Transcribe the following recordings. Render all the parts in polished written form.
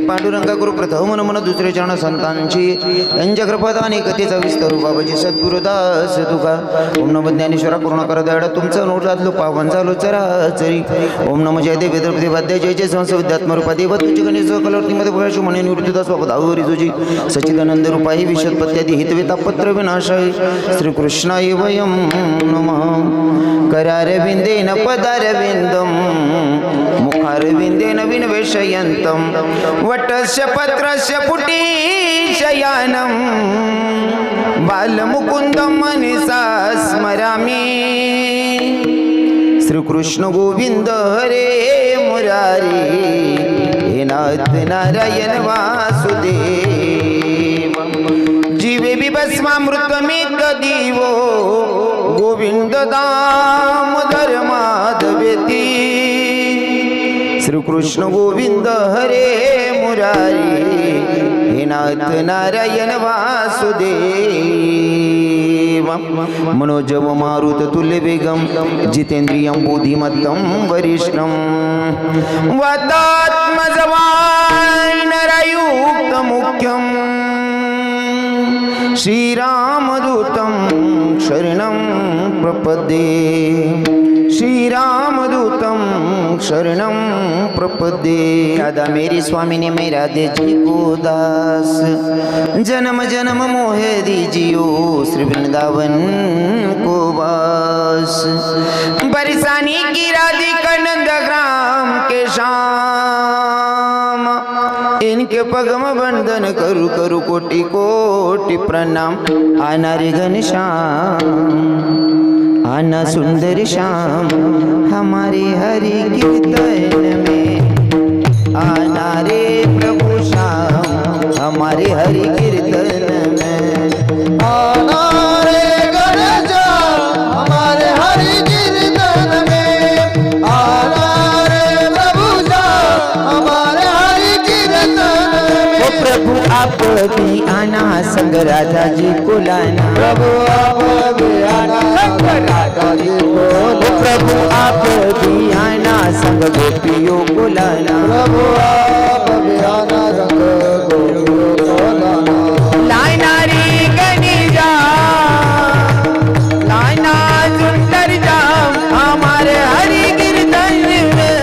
पांडुरंगा गुरु प्रथम नमन दुसरे चरण संतांची यांच्या कृपादानी कथेचा विस्तार बाबाजी सद्गुरुदास तुका ओम नमो ज्ञानेश्वरा पूर्ण कर दयाडा तुमचं नोट जातलो पावन झालो चराचरी ओम नमो जय देव वेदप्रति वाद्य जय जय संस विद्यात्म रूपा देव तुझी गणेश कलर्तीमध्ये भयाशु म्हणे निवृत्तीदास बाबा दावरी तुझी सच्चिदानंद रूपा ही विशदपत्यादी हितवेता पत्र विनाशाय श्रीकृष्णाय वयं नमः करारविंदेन पदारविंदम मुखारविंदेन विनवेशयन्तं वटस्य पत्रस्य पुटी शयानं बालमुकुन्दं मनसा स्मरामि श्रीकृष्ण गोविंद हरे मुरारी हे नाथ नारायण वासुदेव जीवे विभस्मामृतमित दिवो गोविंद दामोदर माधवेती श्रीकृष्ण गोविंद हरे मुरारी हे नाथ नारायण वासुदेव मनोजव मारुत तुल्य वेगम जितेंद्रियं बुद्धिमत्तं वरिष्ठं वातात्मजवानरयुक्त मुख्यं श्रीरामदूतं शरणं प्रपद्ये श्रीरामदूतं शरणं प्रपद्ये राधा मेरी स्वामी ने मेरा दे जी को दास जन्म जन्म मोहे दीजियो श्री वृंदावन को वास बरसानी की राधिका नंदग्राम के शाम इनके पगम बंधन करु करु कोटि कोटि प्रणाम आना रे घनश्याम आना सुंदर श्याम हमारे हरि कीर्तन में आना रे प्रभु श्याम हमारे हरि कीर्तन में आना रे घनश्याम हमारे हरि कीर्तन में आना रे प्रभु श्याम हमारे हरि कीर्तन में ओ प्रभु आप भी आना संग राधा जी को लाना प्रभु आप भी आना संग राधा जी को प्रभु आप भी आना संग गोपियों को लाना प्रभु आप भी आना संग गोपियों को लाना लाना रे गणेशा लाना सुंदर जाम हमारे हरि कीर्तन में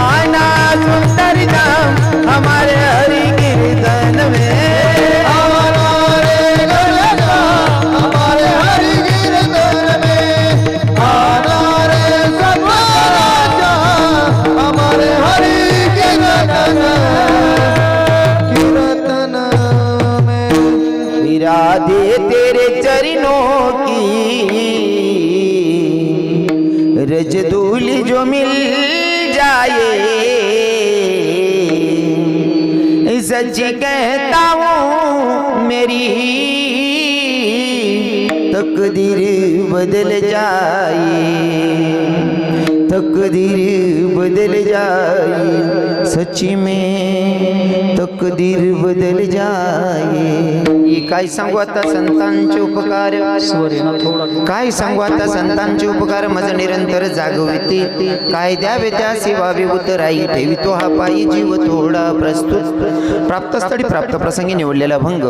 आना सुंदर जाम हमारे हरि कीर्तन में राधे तेरे चरणों की रजधूल जो मिल जाए सच कहता हूँ मेरी तकदीर बदल जाए तकदीर बदल जाए सच्ची में तकदीर बदल जाए काय सांगू आता संतांचे उपकार काय सांगू आता संतांचे उपकार मज निरंतर जागविते काय द्यावे त्या सेवा उतराई ठेवितो हा पायी जीव थोडा प्रस्तुत प्राप्तस्थळी प्राप्त प्रसंगी निवडलेला भंग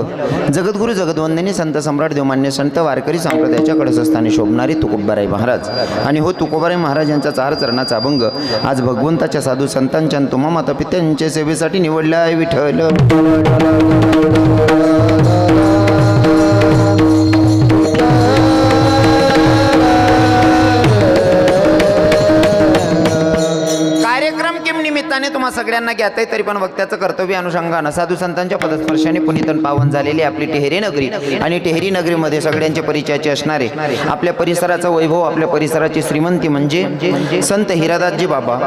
जगद्गुरु जगदवंदनी संत सम्राट देवमान्य संत वारकरी संप्रदायाच्या कडसस्थानी शोभणारे तुकोबाराय महाराज आणि हो तुकोबाराय महाराज यांचा चार चरणाचा अभंग आज भगवंताच्या साधू संतांच्या तुम्हा माता पित्यांच्या सेवेसाठी निवडला आहे विठ्ठल तुम्हा सगळ्यांना ज्ञात आहे तरी पण वक्त्याचं कर्तव्य अनुषंगानं साधू संतांच्या पदस्पर्शाने पुनीतन पावन झालेली आपली टेहरी नगरी आणि टेहरी नगरीमध्ये सगळ्यांच्या परिचयाचे असणारे आपल्या परिसराचा वैभव आपल्या परिसराची श्रीमंती म्हणजे संत हिरादासजी बाबा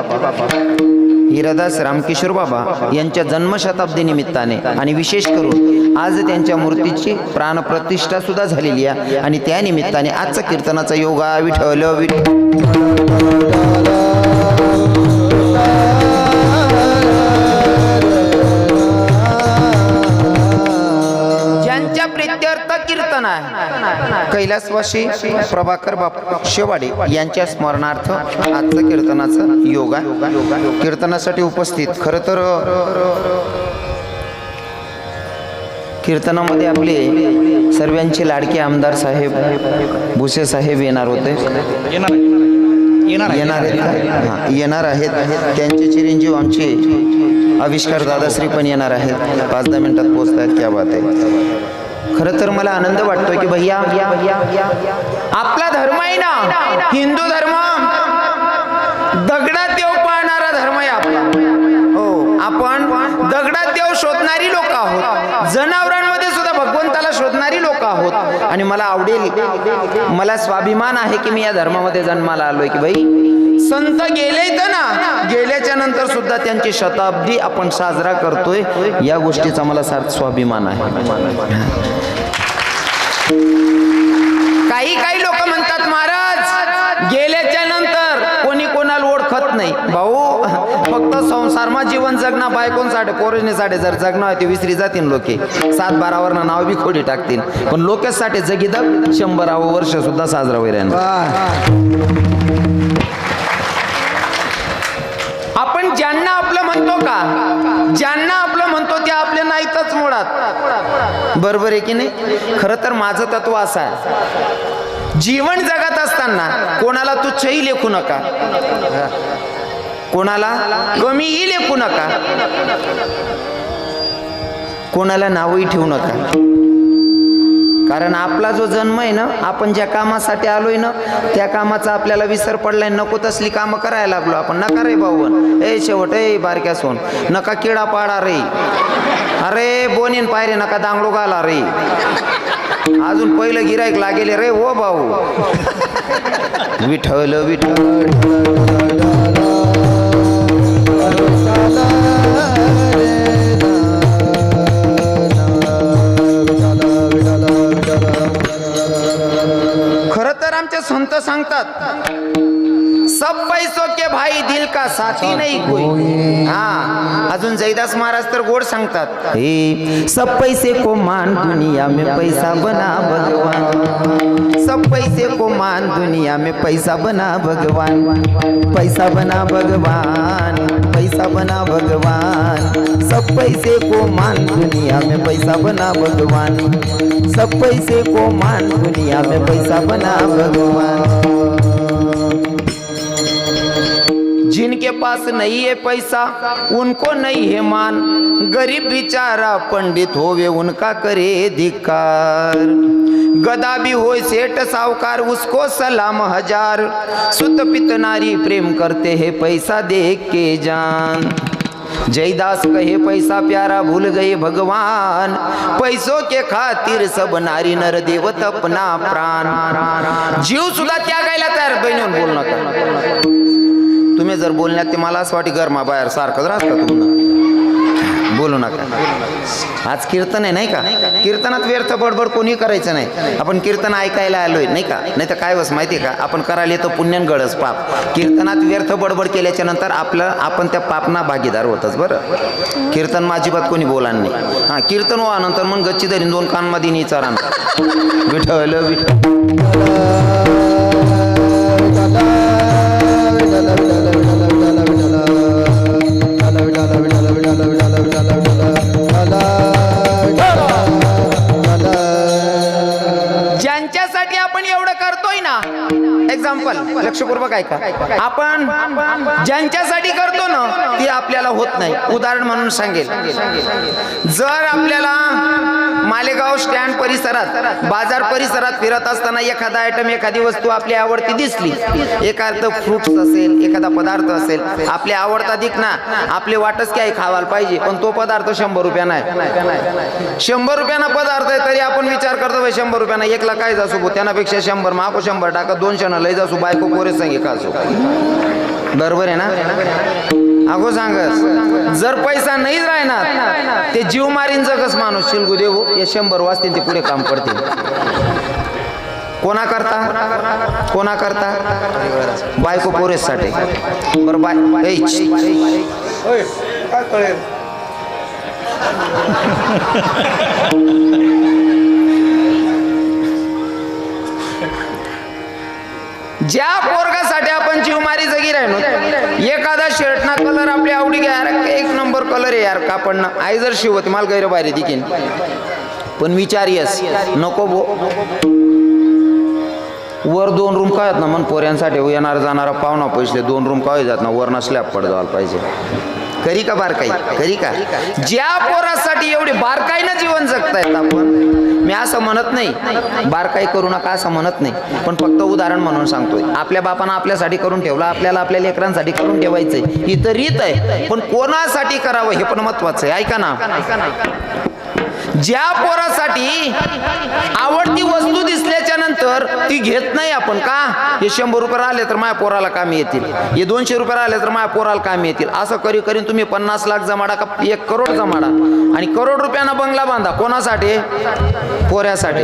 हिरादास रामकिशोर बाबा यांच्या जन्मशताब्दी निमित्ताने आणि विशेष करून आज त्यांच्या मूर्तीची प्राणप्रतिष्ठा सुद्धा झालेली आहे आणि त्या निमित्ताने आजचा कीर्तनाचा योगा विठ्ठल ज्यांच्या प्रित्यर्थ कीर्तन आहे कैलासवासी प्रभाकर बापू शेवाडे यांच्या स्मरणार्थ आजचं कीर्तनाचं योगा कीर्तनासाठी उपस्थित. खरं तर कीर्तनामध्ये आपले सर्वांचे लाडके आमदार साहेब भुसे साहेब येणार होते. येणार आहेत. त्यांचे चिरंजीव आमचे आविष्कार दादाश्री पण येणार आहेत. 5-10 मिनिटात पोहोचत आहेत. क्या बात आहे. खरं तर मला आनंद वाटतोय की भैया आपला धर्म आहे ना, हिंदू धर्म दगडात देव पाहणारा धर्म आहे आपला. हो, आपण दगडात देव शोधणारी लोक आहोत. जनावरांमध्ये सुद्धा भगवंताला शोधणारी लोक आहोत. आणि मला आवडेल, मला स्वाभिमान आहे की मी या धर्मामध्ये जन्माला आलोय. की भाई संत गेले तर ना, गेल्याच्या नंतर सुद्धा त्यांची शताब्दी आपण साजरा करतोय. या गोष्टीचा मला सार्थ स्वाभिमान आहे. काही लोक म्हणतात महाराज गेल्याच्या नंतर कोणी कोणाला ओळखत नाही. भाऊ फक्त संसारमा जीवन जगना बायकोन साडे पोरजने साडे जर जगणं आहे ते विसरी जातील. लोके 7-12 वर नाव बी खोडी टाकतील. पण लोकेसाठी जगीद 100वे वर्ष सुद्धा साजरा होईल. आपण ज्यांना आपलं म्हणतो का, ज्यांना आपलं म्हणतो ते आपले नाहीतच मुळात. बरोबर आहे की नाही. खरं तर माझं तत्व असं आहे, जीवन जगत असताना कोणाला तुच्छही लेखू नका, कोणाला कमीही लेखू नका, कोणाला नावही ठेवू नका. कारण आपला जो जन्म आहे ना, आपण ज्या कामासाठी आलोय ना त्या कामाचा आपल्याला विसर पडलाय. नको तसली कामं करायला लागलो आपण. नका रे भाऊ, ए शेवट ए बारक्या सोन, नका किडा पाडा रे, अरे बोनीन पायरे नका दांगडो घाला रे, अजून पहिलं गिराईक लागेले रे. ओ भाऊ विठ्ठल विठ्ठल संत सांगतात, सब पैसों के भाई दिल का साथी नहीं कोई. हाँ, अजून जयदास महाराज तर गोड सांगतात, हे सब पैसे को मान दुनिया में पैसा बना भगवान, सब पैसे को मान दुनिया में पैसा बना भगवान, पैसा बना भगवान, पैसा बना भगवान, सब पैसे को मान दुनिया में पैसा बना भगवान, सब पैसे को मान दुनिया में पैसा बना भगवान. जिनके पास नहीं है पैसा उनको नहीं है मान, गरीब बिचारा पंडित होवे उनका करे धिक्कार, गदा भी हो सेठ सावकार उसको सलाम हजार, सुत पित नारी प्रेम करते हैं पैसा देख के जान. जयदास कहे पैसा प्यारा भूल गए भगवान, पैसों के खातिर सब नारी नर देवत अपना प्राण. जीव सुद्धा त्यागायला तयार. बहिणीहून बोल नका. तुम्ही जर बोलण्यात ते मला असं वाटतं गरमा बाहेर सारखं राहतं तुम्हाला. बोलू नका. आज कीर्तन आहे नाही का, कीर्तनात व्यर्थ बडबड कोणी करायचं नाही. आपण कीर्तन ऐकायला आलोय नाही का, नाही तर काय बस माहिती आहे का, आपण करायला येतो पुण्यन गडस पाप. कीर्तनात व्यर्थ बडबड केल्याच्या नंतर आपण त्या पापना भागीदार होतच. बरं, कीर्तन माझीबात कोणी बोला नाही. हां, कीर्तन व्हा नंतर मग गच्ची धरीन 2 कानमध्ये निचारा विठ्ठल विठ्ठल. ज्यांच्यासाठी आपण एवढं करतोय ना, एक्झाम्पल लक्षपूर्वक ऐका, आपण ज्यांच्यासाठी करतो ना ते आपल्याला होत नाही. उदाहरण म्हणून सांगेल, जर आपल्याला मालेगाव स्टँड परिसरात बाजार परिसरात फिरत असताना एखादा आयटम एखादी वस्तू आपली आवडती दिसली, एखादं फ्रुट्स असेल एखादा पदार्थ असेल आपल्या आवडता दिसना, आपले वाटच काय खावायला पाहिजे पण तो पदार्थ 100 रुपयाना आहे. 100 रुपयाना पदार्थ आहे तरी आपण विचार करतो 100 रुपयाना एकला काय जासू त्यानापेक्षा 100 मागो 100 टाका 200 लय जासू बायको पोरे सांगे का असो. बरोबर आहे ना. अगो सांगस जर पैसा नाही राहणार ते जीव मारीन जगस माणूस शिलगू देऊ. या 100 वाजतील ते पुढे काम करतील. कोणा करता बायको पोरेसाठी. बरं बाय काय कळेल. ज्या पोरगासाठी आपण जीवमारी जगी राहिलो, एखादा शर्ट ना कलर आपल्या आवडी घ्या, एक नंबर कलर आहे यार कापड ना, आई जर शिवत मला गैर बाहेर दिकीन, पण विचार यस नको बो. वर 2 रूम काय आहेत ना, मन पोऱ्यांसाठी येणार जाणारा पाहुणा पैसे 2 रूम काय जात ना, वर स्लॅब पड जायला पाहिजे. करी का बारकाई, करी का? ज्या पोरासाठी एवढी बारकाईनं जीवन जगतायत आपण, मी असं म्हणत नाही बारकाई करू नका असं म्हणत नाही, पण फक्त उदाहरण म्हणून सांगतोय. आपल्या बापानं आपल्यासाठी करून ठेवलं, आपल्याला आपल्या लेकरांसाठी करून ठेवायचंय, ही तर रीत आहे, पण कोणासाठी करावं हे पण महत्वाचं आहे. ऐका ना, ज्या पोरासाठी आवडती वस्तू दिसल्याच्या नंतर ती घेत नाही आपण का, हे 100 रुपये आले तर माझ्या पोराला कामी येतील, हे 200 रुपये आले तर माझ्या पोराला कामी येतील, असं करी करीन तुम्ही 50 लाख जमाडा का 1 करोड जमाडा, आणि करोड रुपयाना बंगला बांधा. कोणासाठी? पोऱ्यासाठी.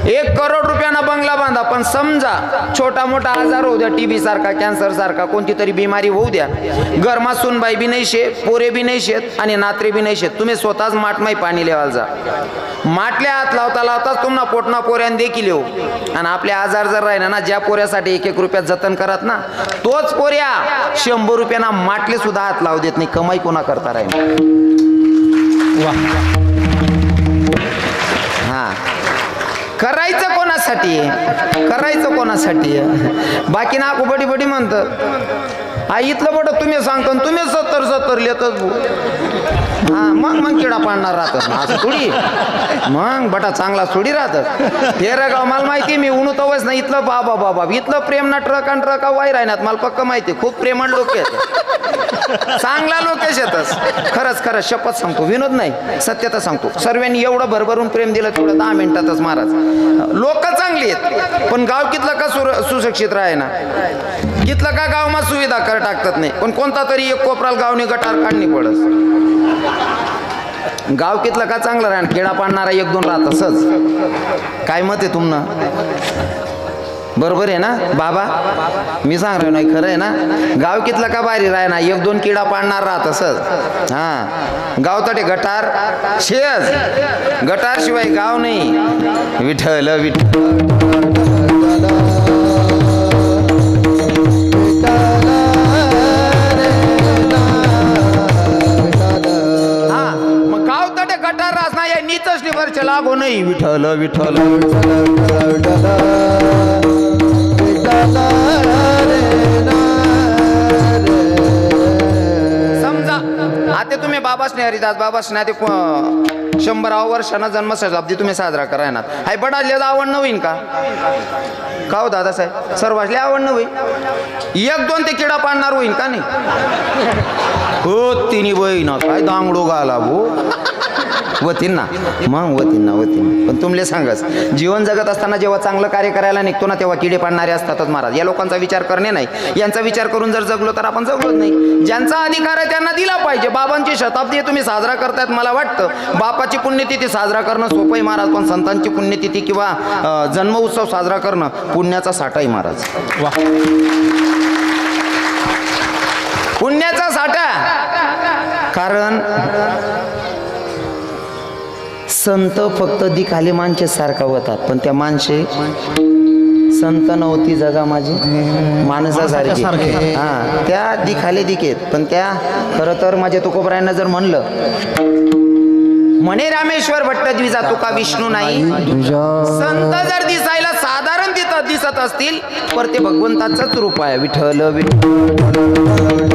1 करोड रुपयाना बंगला बांधा, पण समजा छोटा मोठा आजार होऊ द्या, टीबी सारखा, कॅन्सर सारखा कोणती तरी बिमारी होऊ द्या, घरमा सुनबाई बी नाही शेत, पोरे बी नाही शेत आणि नात्रे बी नाही शेत, तुम्ही स्वतःच माटमाई पाणी लेवाल जा. माटल्या हात लावता लावताच तुम्हाला पोटना पोऱ्यान देखील येऊ, आणि आपले आजार जर राहिना ना, ज्या पोऱ्यासाठी 1-1 रुपयात जतन करत ना, तोच पोऱ्या 100 रुपयाना माटले सुद्धा हात लावू देत नाही. कमाई कोणा करता राहील. हा, करायचं कोणासाठी, करायचं कोणासाठी. बाकी ना बडी बडी म्हणतं आई इथलं बड तुम्ही सांगतो, तुम्ही 70 लेतच भाऊ. हा, मग किडा पाडणार राहतच ना, असं थोडी. मग बटा चांगला थोडी राहतात. हे रे गाव मला माहिती, मी उणू तवच ना इथलं बाबा बाबा इथलं प्रेम ना ट्रक आणि ट्रका वाय राहण्यात मला पक्क माहिती. खूप प्रेमळ लोक आहेत, चांगला लोकेश येतच. खरंच शपथ सांगतो, विनोद नाही सत्यता सांगतो. सर्वांनी एवढं भरभरून प्रेम दिलं तेवढं 10 मिनिटातच महाराज. लोक चांगली आहेत, पण गाव कितलं का सुशिक्षित राहे ना, कितलं का गावमा सुविधा कर टाकतात नाही, पण कोणता तरी एक कोपराल गावनी गटार काढणी पडस. गाव कितलं का चांगलं राहणार, खेडा पाडणारा 1-2 राहत असच. काय मत आहे तुमनं? बरोबर आहे ना बाबा, मी सांग रहा नाही खरं आहे ना. गाव कितलं का भारी राह ना, 1-2 किडा पाडणार राहत असच. हा, गाव तटे गटार शेज, गटार शिवाय गाव नाही. विठ्ठल विठ्ठल गटार रासना या नीचच निवर चला गो नाही. विठ्ठल विठ्ठल समजा आता तुम्ही बाबासने हरिदास बाबासने ते 100 वर्षांना जन्म शताब्दी तुम्ही साजरा करायना, हाय बडाले आवडणं होईन का? का हो दादासाहेब, सर्वांसले आवडणं होईल. 1-2 ते किडा पाडणार होईन का नाही? हो, तिन्ही बहीण काय दांगडो गाला भो वतीन ना, मग वतीन ना. पण तुमले सांगस, जीवन जगत असताना जेव्हा चांगलं कार्य करायला निघतो ना, तेव्हा किडे पाडणारे असतातच महाराज. या लोकांचा विचार करणे नाही, यांचा विचार करून जर जगलो तर आपण जगलोच नाही. ज्यांचा अधिकार आहे त्यांना दिला पाहिजे. बाबांची शताब्दी तुम्ही साजरा करतायत, मला वाटतं बापाची पुण्यतिथी साजरा करणं सोपं आहे महाराज, पण संतांची पुण्यतिथी किंवा जन्म उत्सव साजरा करणं पुण्याचा साठा आहे महाराज. पुण्याचा साठा. कारण संत फक्त दिखाले माणसे सारखा होतात, पण त्या माणसे संत नव्हती जगा माझी माणसासारखी. हा, त्या दिखाले दिखेत, पण त्या खरं तर माझ्या तुकोबरायांना जर म्हणलं म्हणे रामेश्वर भट्ट द्विजा तुका विष्णू नाही. संत जर दिसायला साधारण तिथं दिसत असतील, पर ते भगवंताचंच रूप आहे. विठ्ठल विठ्ठल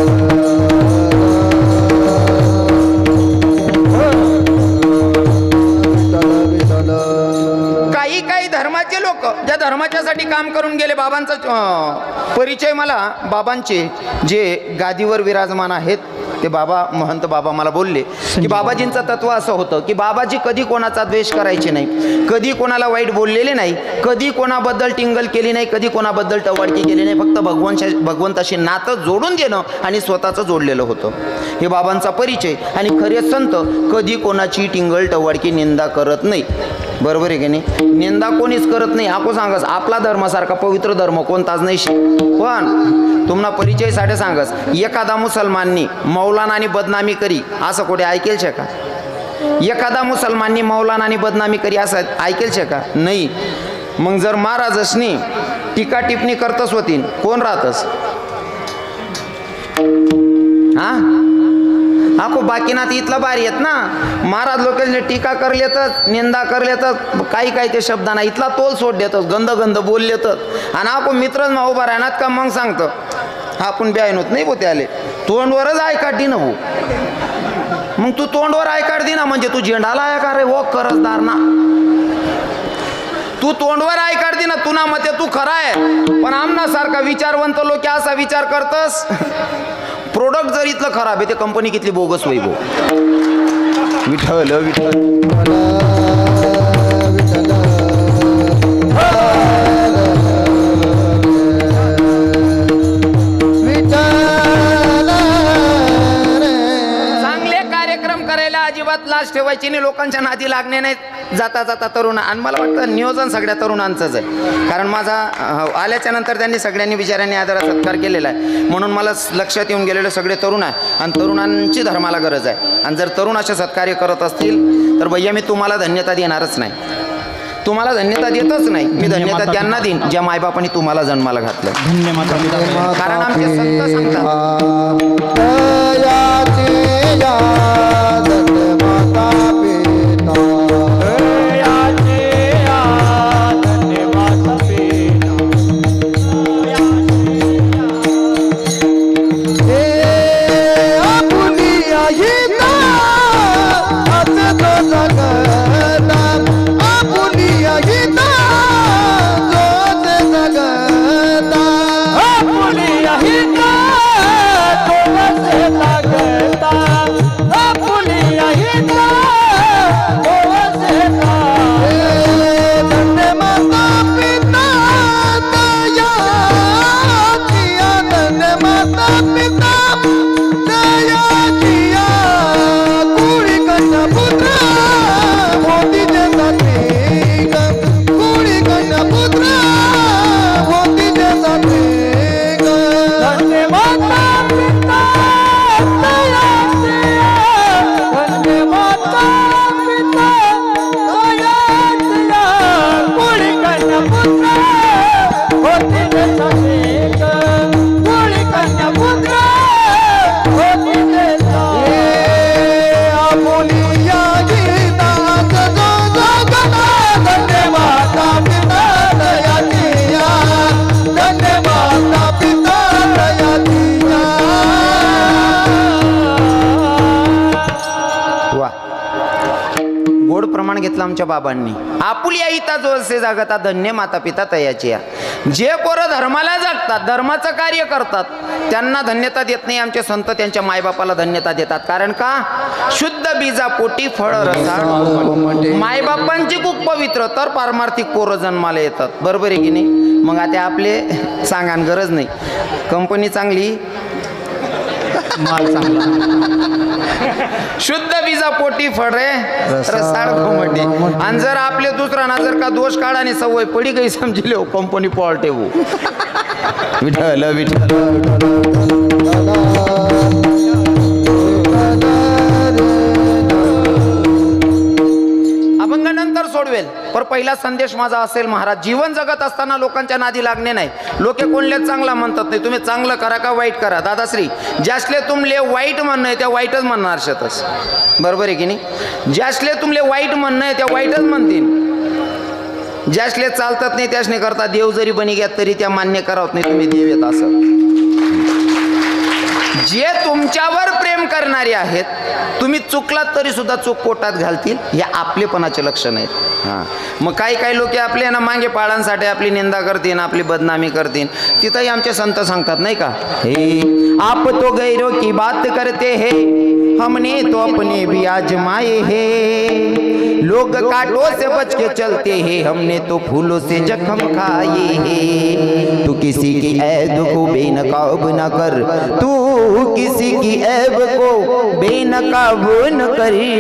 काही धर्माचे लोक ज्या धर्माच्यासाठी काम करून गेले, बाबांचा परिचय मला बाबांचे जे गादीवर विराजमान आहेत ते बाबा महंत बाबा मला बोलले की बाबाजींचं तत्व असं होतं की बाबाजी कधी कोणाचा द्वेष करायचे नाही, कधी कोणाला वाईट बोललेले नाही, कधी कोणाबद्दल टिंगल केली नाही, कधी कोणाबद्दल टवाडकी केली नाही. फक्त भगवंताशी नातं जोडून देणं आणि स्वतःचं जोडलेलं होतं, हे बाबांचा परिचय. आणि खरे संत कधी कोणाची टिंगल टवाडकी निंदा करत नाही. बरोबर आहे की नाही? निंदा कोणीच करत नाही. आपण सांगस आपला धर्मासारखा पवित्र धर्म कोणताच नाही. पण तुम्हाला परिचयसाठी सांगस, एखादा मुसलमाननी मौलानानी बदनामी करी असं कुठे ऐकेल शे का? एखादा मुसलमाननी मौलानानी बदनामी करी असं ऐकेल शे का? नाही. मग जर महाराजसनी टीका टिप्पणी करतच होतीन कोण राहतस हा आखो बाकीनात इथला बारी आहेत ना महाराज लोकांनी टीका करलेतच निंदा करलेतच काही काही ते शब्दांना इथला तोल सोड देतच गंध गंध बोललेतच आणि आपण मित्रच ना उभा राहणार का मग सांगतो आपण ब्यायनोत नाही बोते आले तोंडवरच आय काढी ना हो मग तू तोंडवर आय काढ ना म्हणजे तू झेंडाला आय का रे हो करसदार ना तू तोंडवर आय काढ ना तुना मते तू खरा आहे पण आमना सारखा विचारवंत लोक असा विचार करतस प्रोडक्ट जर इथलं खराब आहे ते कंपनी किती बोगस होई गो विठ्ठल विठ्ठल चांगले कार्यक्रम करायला अजिबात लाज ठेवायची नाही लोकांच्या नादी लागणे नाही जाता जाता तरुण आणि मला वाटतं नियोजन सगळ्या तरुणांचंच आहे कारण माझा आल्याच्या नंतर त्यांनी सगळ्यांनी विचारांनी आदर सत्कार केलेला आहे म्हणून मला लक्षात येऊन गेलेले सगळे तरुण आहे आणि तरुणांची धर्माला गरज आहे आणि जर तरुण असे सत्कार्य करत असतील तर भैया मी तुम्हाला धन्यता देणारच नाही तुम्हाला धन्यता देतच नाही मी धन्यता त्यांना देईन ज्या मायबापांनी तुम्हाला जन्माला घातलं कारण आमचे संत सांगतात आमच्या बाबांनी आपुलिया इता जो असे जागता धन्य माता पिता तयाची जे पोरं धर्माला जगतात धर्माचं कार्य करतात त्यांना धन्यता देत नाही आमचे संत त्यांच्या मायबापाला धन्यता देतात कारण का शुद्ध बीजा पोटी फळ रसाळ मायबापांची खूप पवित्र तर पारमार्थिक पोरं जन्माला येतात बरोबर आहे की नाही मग आता आपले सांगान गरज नाही कंपनी चांगली माल चांगला शुद्ध बीजा पोटी फळे रसाळ घुमटी आणि जर आपले दुसरा ना जर का दोष काढाने सवय पडी गई समजले कंपनी पॉल्टे हो विठ्ठल विठ्ठल अभंगानंतर सोडवेल पर पहिला संदेश माझा असेल महाराज जीवन जगत असताना लोकांच्या नादी लागणे नाही लोके कोणले चांगला म्हणतात नाही तुम्ही चांगलं करा का वाईट करा दादाश्री ज्यासले तुमले वाईट म्हणणं आहे त्या वाईटच म्हणणार शेतच बरोबर आहे की नाही ज्यासले तुमले वाईट म्हणणं आहे त्या वाईटच म्हणतील ज्यासले चालतात नाही त्यासने करता देव जरी बनी घ्या तरी त्या मान्य करावत नाही तुम्ही देव येत असं जे तुमच्यावर प्रेम करणारे आहेत तुम्ही चुकलात तरी सुद्धा चूक पोटात घालतील हे आपलेपणाचे लक्षण आहेत हां मग काही काही लोक आपले ना मागे पाळांसाठी आपली निंदा करतील आपली बदनामी करतील तिथंही आमचे संत सांगतात नाही का हे आप तो गैरों की बात करते हैं हमने तो अपने भी आजमाए हैं लोग कांटों से बच के चलते हैं हमने तो फूलों से जख्म खाए हैं तू किसी की ऐब को बेनकाब न कर तू किसी की ऐब को बेनकाब न करी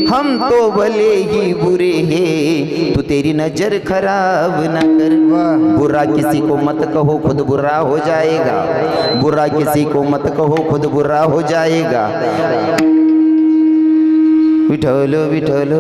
हम तो भले ही बुरे हैं तू तेरी नजर खराब न कर बुरा किसी को मत कहो खुद बुरा हो जाएगा बुरा किसी को मत कहो खुद बुरा हो जाएगा विठ्ठल विठ्ठल